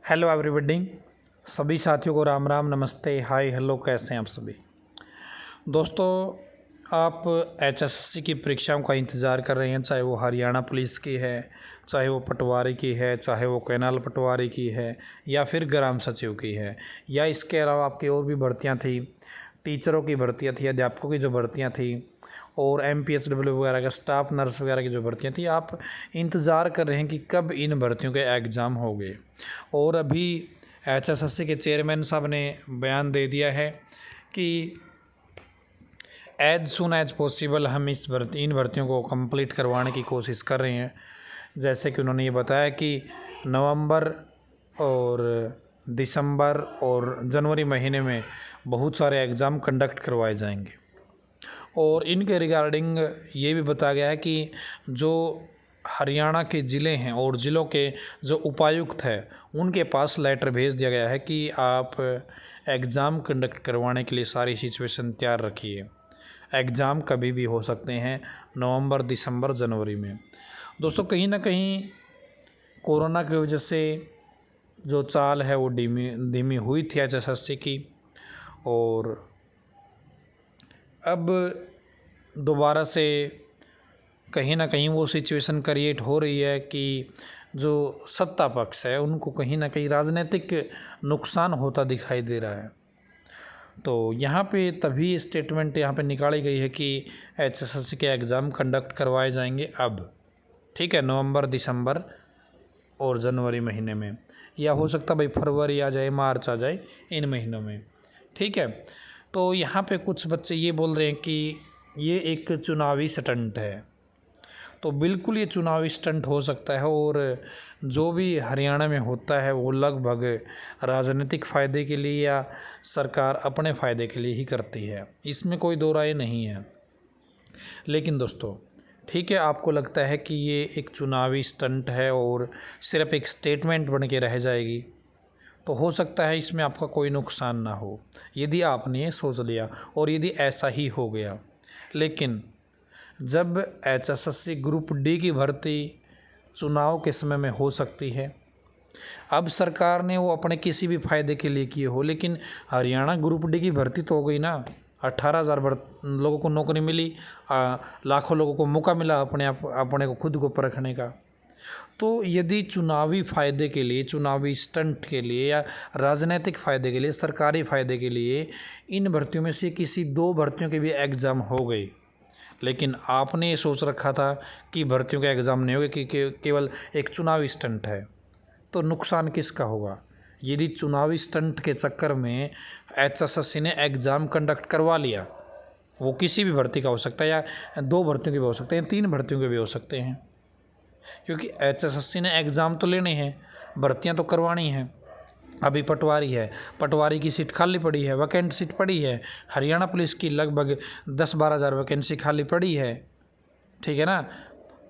Hello everybody, सभी साथियों को राम राम, नमस्ते, हाय, हेलो। कैसे हैं आप सभी दोस्तों? आप एचएसएससी की परीक्षाओं का इंतज़ार कर रहे हैं, चाहे वो हरियाणा पुलिस की है, चाहे वो पटवारी की है, चाहे वो कैनाल पटवारी की है, या फिर ग्राम सचिव की है, या इसके अलावा आपकी और भी भर्तियाँ थी, टीचरों की भर्तियाँ थी, अध्यापकों की जो भर्तियाँ थी, और एमपीएसडब्ल्यू वगैरह का स्टाफ नर्स वगैरह की जो भर्तियाँ थी, आप इंतज़ार कर रहे हैं कि कब इन भर्तियों के एग्ज़ाम हो गए। और अभी एचएसएससी के चेयरमैन साहब ने बयान दे दिया है कि एज सुन एज पॉसिबल हम इन भर्तियों को कंप्लीट करवाने की कोशिश कर रहे हैं। जैसे कि उन्होंने ये बताया कि नवंबर और दिसंबर और जनवरी महीने में बहुत सारे एग्ज़ाम कंडक्ट करवाए जाएंगे। और इनके रिगार्डिंग ये भी बताया गया है कि जो हरियाणा के ज़िले हैं और ज़िलों के जो उपायुक्त हैं उनके पास लेटर भेज दिया गया है कि आप एग्ज़ाम कंडक्ट करवाने के लिए सारी सिचुएशन तैयार रखिए। एग्ज़ाम कभी भी हो सकते हैं, नवंबर, दिसंबर, जनवरी में। दोस्तों, कहीं ना कहीं कोरोना की वजह से जो चाल है वो धीमी हुई थी एचएसएससी की, और अब दोबारा से कहीं ना कहीं वो सिचुएशन क्रिएट हो रही है कि जो सत्ता पक्ष है उनको कहीं ना कहीं राजनीतिक नुकसान होता दिखाई दे रहा है। तो यहाँ पे तभी स्टेटमेंट यहाँ पे निकाली गई है कि एचएसएससी के एग्ज़ाम कंडक्ट करवाए जाएंगे अब, ठीक है, नवंबर, दिसंबर और जनवरी महीने में, या हो सकता भाई फरवरी आ जाए, मार्च आ जाए, इन महीनों में, ठीक है। तो यहाँ पे कुछ बच्चे ये बोल रहे हैं कि ये एक चुनावी स्टंट है। तो बिल्कुल ये चुनावी स्टंट हो सकता है, और जो भी हरियाणा में होता है वो लगभग राजनीतिक फ़ायदे के लिए या सरकार अपने फ़ायदे के लिए ही करती है, इसमें कोई दो राय नहीं है। लेकिन दोस्तों, ठीक है, आपको लगता है कि ये एक चुनावी स्टंट है और सिर्फ एक स्टेटमेंट बन के रह जाएगी, तो हो सकता है इसमें आपका कोई नुकसान ना हो यदि आपने ये सोच लिया और यदि ऐसा ही हो गया। लेकिन जब एचएसएससी ग्रुप डी की भर्ती चुनाव के समय में हो सकती है, अब सरकार ने वो अपने किसी भी फ़ायदे के लिए किए हो, लेकिन हरियाणा ग्रुप डी की भर्ती तो हो गई ना, 18,000 लोगों को नौकरी मिली, लाखों लोगों को मौका मिला अपने को खुद को परखने का। तो यदि चुनावी फ़ायदे के लिए, चुनावी स्टंट के लिए या राजनीतिक फ़ायदे के लिए, सरकारी फ़ायदे के लिए इन भर्तियों में से किसी दो भर्तियों के भी एग्ज़ाम हो गए, लेकिन आपने ये सोच रखा था कि भर्तियों के एग्ज़ाम नहीं होंगे कि केवल एक चुनावी स्टंट है, तो नुकसान किसका होगा? यदि चुनावी स्टंट के चक्कर में एचएसएससी ने एग्ज़ाम कंडक्ट करवा लिया, वो किसी भी भर्ती का हो सकता है, या दो भर्तियों के भी हो सकते हैं, तीन भर्तियों के भी हो सकते हैं, क्योंकि एचएसएससी ने एग्ज़ाम तो लेने हैं, भर्तियां तो करवानी हैं। अभी पटवारी है, पटवारी की सीट खाली पड़ी है, वैकेंट सीट पड़ी है। हरियाणा पुलिस की लगभग 10-12 हज़ार वैकेंसी खाली पड़ी है, ठीक है ना।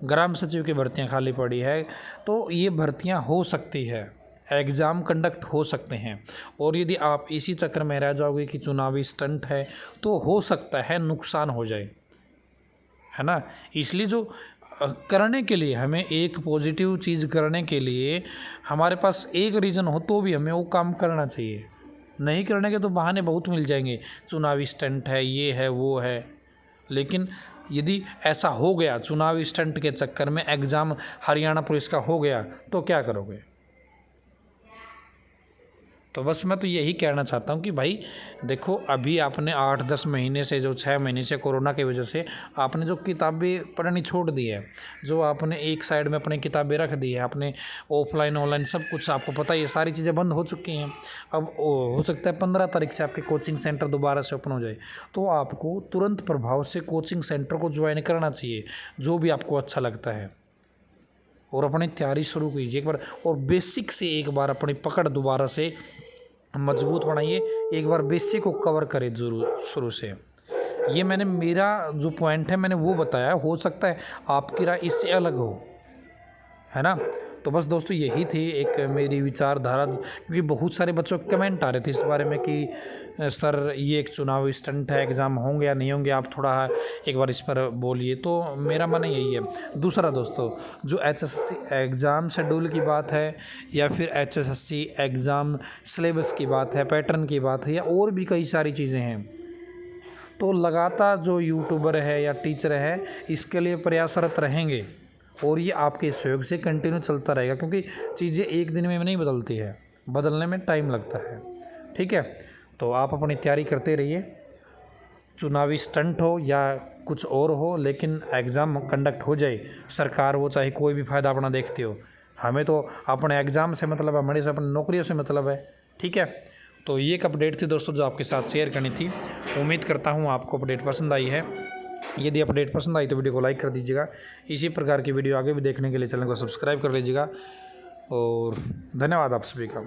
ग्राम सचिव की भर्तियां खाली पड़ी है, तो ये भर्तियां हो सकती है, एग्ज़ाम कंडक्ट हो सकते हैं। और यदि आप इसी चक्कर में रह जाओगे कि चुनावी स्टंट है, तो हो सकता है नुकसान हो जाए, है ना। इसलिए जो करने के लिए, हमें एक पॉजिटिव चीज़ करने के लिए हमारे पास एक रीज़न हो तो भी हमें वो काम करना चाहिए। नहीं करने के तो बहाने बहुत मिल जाएंगे, चुनावी स्टंट है, ये है, वो है। लेकिन यदि ऐसा हो गया, चुनावी स्टंट के चक्कर में एग्ज़ाम हरियाणा पुलिस का हो गया, तो क्या करोगे? तो बस मैं तो यही कहना चाहता हूँ कि भाई देखो, अभी आपने 8-10 महीने से, जो 6 महीने से कोरोना की वजह से आपने जो किताबें पढ़नी छोड़ दी है, जो आपने एक साइड में अपनी किताबें रख दी है, आपने ऑफलाइन ऑनलाइन सब कुछ आपको पता है, ये सारी चीज़ें बंद हो चुकी हैं। अब हो सकता है 15 तारीख से आपके कोचिंग सेंटर दोबारा से ओपन हो जाए, तो आपको तुरंत प्रभाव से कोचिंग सेंटर को ज्वाइन करना चाहिए, जो भी आपको अच्छा लगता है, और अपनी तैयारी शुरू कीजिए एक बार, और बेसिक से एक बार अपनी पकड़ दोबारा से मजबूत बनाइए, एक बार बेसिक को कवर करें जरूर शुरू से। ये मैंने, मेरा जो पॉइंट है मैंने वो बताया, हो सकता है आपकी राय इससे अलग हो, है ना। तो बस दोस्तों यही थी एक मेरी विचारधारा, क्योंकि बहुत सारे बच्चों के कमेंट आ रहे थे इस बारे में कि सर ये एक चुनावी स्टंट है, एग्ज़ाम होंगे या नहीं होंगे, आप थोड़ा एक बार इस पर बोलिए। तो मेरा मानना यही है। दूसरा दोस्तों, जो HSSC एग्ज़ाम शेड्यूल की बात है या फिर HSSC एग्ज़ाम सिलेबस की बात है, पैटर्न की बात है, या और भी कई सारी चीज़ें हैं, तो लगातार जो यूट्यूबर है या टीचर है इसके लिए प्रयासरत रहेंगे और ये आपके सहयोग से कंटिन्यू चलता रहेगा, क्योंकि चीज़ें एक दिन में नहीं बदलती है, बदलने में टाइम लगता है। ठीक है, तो आप अपनी तैयारी करते रहिए, चुनावी स्टंट हो या कुछ और हो, लेकिन एग्ज़ाम कंडक्ट हो जाए, सरकार वो चाहे कोई भी फ़ायदा अपना देखती हो, हमें तो अपने एग्ज़ाम से मतलब है, हमारे से अपनी नौकरियों से मतलब है। ठीक है, तो ये एक अपडेट थी दोस्तों जो आपके साथ शेयर करनी थी। उम्मीद करता हूँ आपको अपडेट पसंद आई है। यदि अपडेट पसंद आई तो वीडियो को लाइक कर दीजिएगा। इसी प्रकार की वीडियो आगे भी देखने के लिए चैनल को सब्सक्राइब कर लीजिएगा और धन्यवाद आप सभी का।